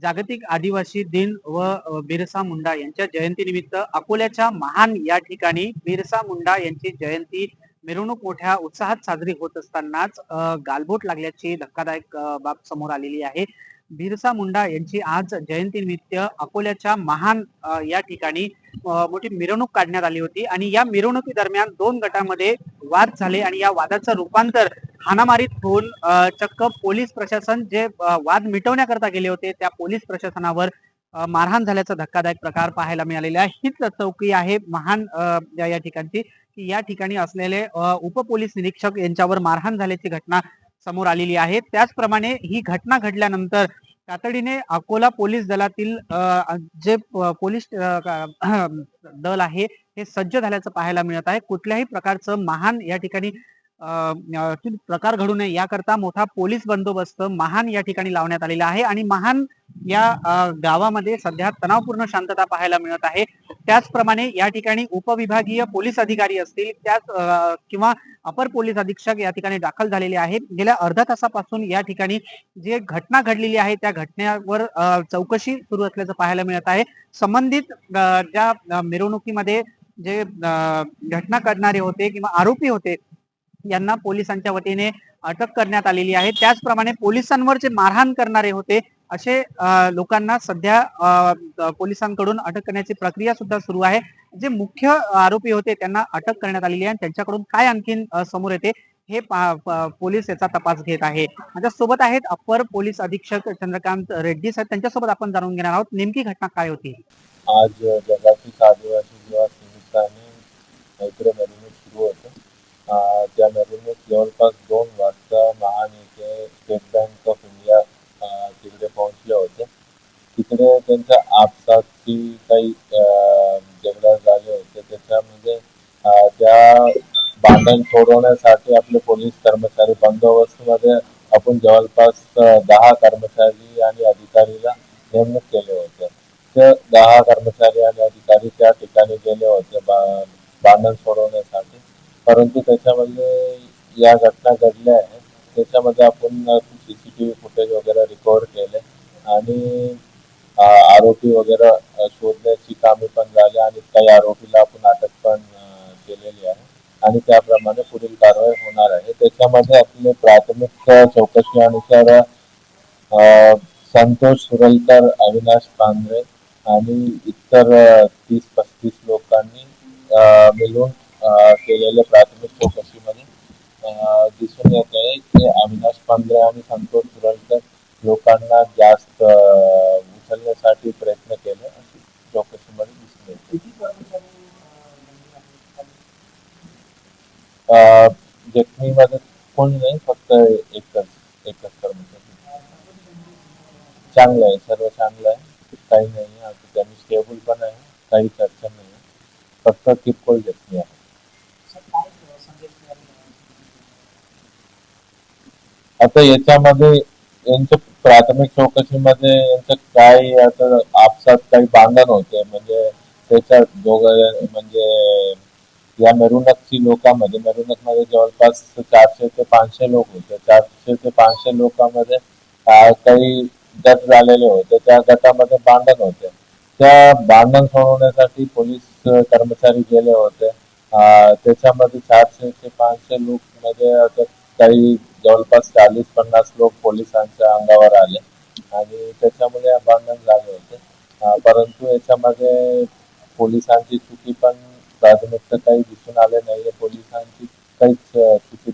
जागतिक आदिवासी दिन व बिरसा मुंडा यांच्या जयंतीनिमित्त अकोल्याच्या महान या ठिकाणी बिरसा मुंडा यांची जयंती मिरवणूक मोठ्या उत्साहात साजरी होत असतानाच गालबोट लागल्याची धक्कादायक बाब समोर आलेली आहे. बिरसा मुंडा यांची आज जयंतीनिमित्त अकोल्याच्या महान या ठिकाणी मोठी मिरवणूक काढण्यात आली होती आणि या मिरवणुकी दरम्यान दोन गटामध्ये वाद झाले आणि या वादाचं रूपांतर हाणामारीत होऊन चक्क पोलीस प्रशासन जे वाद मिटवण्याकरता गेले होते त्या पोलीस प्रशासनावर मारहाण झाल्याचा धक्कादायक प्रकार पाहायला मिळालेला आहे. हीच चौकी आहे महान या ठिकाणची की या ठिकाणी असलेले उपपोलीस निरीक्षक यांच्यावर मारहाण झाल्याची घटना समोर आलेली आहे. त्याचप्रमाणे ही घटना घडल्यानंतर तातडीने अकोला पोलीस दलातील जे पोलीस दल आहे हे सज्ज झाल्याचं पाहायला मिळत आहे. कुठल्याही प्रकारचं महान या ठिकाणी प्रकार घडू नये याकरता मोठा पोलीस बंदोबस्त महान या ठिकाणी लावण्यात आलेला आहे आणि महान या गावामध्ये सध्या तणावपूर्ण शांतता पाहायला मिळत आहे. त्याचप्रमाणे या ठिकाणी उपविभागीय पोलीस अधिकारी असतील त्याच किंवा अपर पोलीस अधीक्षक या ठिकाणी दाखल झालेले आहेत. गेल्या अर्ध्या तासापासून या ठिकाणी जे घटना घडलेली आहे त्या घटनेवर चौकशी सुरू असल्याचं पाहायला मिळत आहे. संबंधित ज्या मिरवणुकीमध्ये जे घटना करणारे होते किंवा आरोपी होते यांना पोलिसांच्या वतीने अटक करण्यात आलेली आहे. त्याचप्रमाणे पोलिसांवर जे मारहाण करणारे होते असे लोकांना सध्या पोलिसांकडून अटक करण्याची प्रक्रिया सुद्धा सुरू आहे. जे मुख्य आरोपी होते त्यांना अटक करण्यात आलेली आहे आणि त्यांच्याकडून काय आणखीन समोर येते हे पोलीस याचा तपास घेत आहे. माझ्या सोबत आहेत अपर पोलीस अधीक्षक चंद्रकांत रेड्डी साहेब, त्यांच्यासोबत आपण जाणून घेणार आहोत नेमकी घटना काय होती. आज जागतिक आदिवासी दिवस निमित्ताने मैत्री मिरवणूक सुरू होते. त्या मिरवणूक जवळपास 2 वाजता महान येथे स्टेट बँक ऑफ इंडिया तिकडे पोहोचले होते. तिकडे त्यांच्या आपसाची काही झगडा झाले होते. त्याच्यामध्ये त्या भांडण सोडवण्यासाठी आपले पोलीस कर्मचारी बंदोबस्तमध्ये आपण जवळपास 10 कर्मचारी आणि अधिकारीला नेमणूक केले होते. ते 10 कर्मचारी आणि अधिकारी त्या ठिकाणी गेले होते भांडण सोडवण्यासाठी. परंतु त्याच्यामध्ये या घटना घडल्या आहेत. त्याच्यामध्ये आपण CCTV फुटेज वगैरे रिकव्हर केले आणि आरोपी वगैरे शोधण्याची कामे पण झाली आणि काही आरोपीला आपण अटक पण केलेली आहे आणि त्याप्रमाणे पुढील कारवाई होणार आहे. त्याच्यामध्ये आपले प्राथमिक चौकशीनुसार संतोष सुरलकर, अविनाश पांढरे आणि इतर 30-35 लोकांनी मिळून केलेल्या प्राथमिक चौकशीमध्ये दिसून येत आहे की अविनाश पांढरे आणि संतोष सुरलकर लोकांना जास्त उचलण्यासाठी प्रयत्न केले अशी चौकशीमध्ये दिसून येते. जखमीमध्ये कोणी नाही, फक्त एकच कर्मचारी. चांगलं आहे, सर्व चांगलं आहे, काही नाही आहे. त्यांनी स्टेबल पण आहे, काही चर्चा नाही आहे, फक्त किरकोळ जखमी आहे. आता याच्यामध्ये यांच्या प्राथमिक चौकशीमध्ये यांचं काय आता आपसात काही भांडण होते. म्हणजे त्याच्या म्हणजे या मिरवणुकीची लोकांमध्ये जवळपास 400 ते 500 लोक होते. 400 ते 500 लोकांमध्ये काही गट झालेले होते. त्या गटामध्ये भांडण होते. त्या भांडण सोडवण्यासाठी पोलीस कर्मचारी गेले होते. त्याच्यामध्ये 400 ते 500 लोक मध्ये काही जवळपास 40-50 लोक पोलिसांच्या अंगावर आले आणि त्याच्यामुळे भांडण झाले होते. परंतु याच्यामध्ये पोलिसांची चुकी पण प्राथमिक काही दिसून आले नाहीये. पोलिसांची काहीच चुकी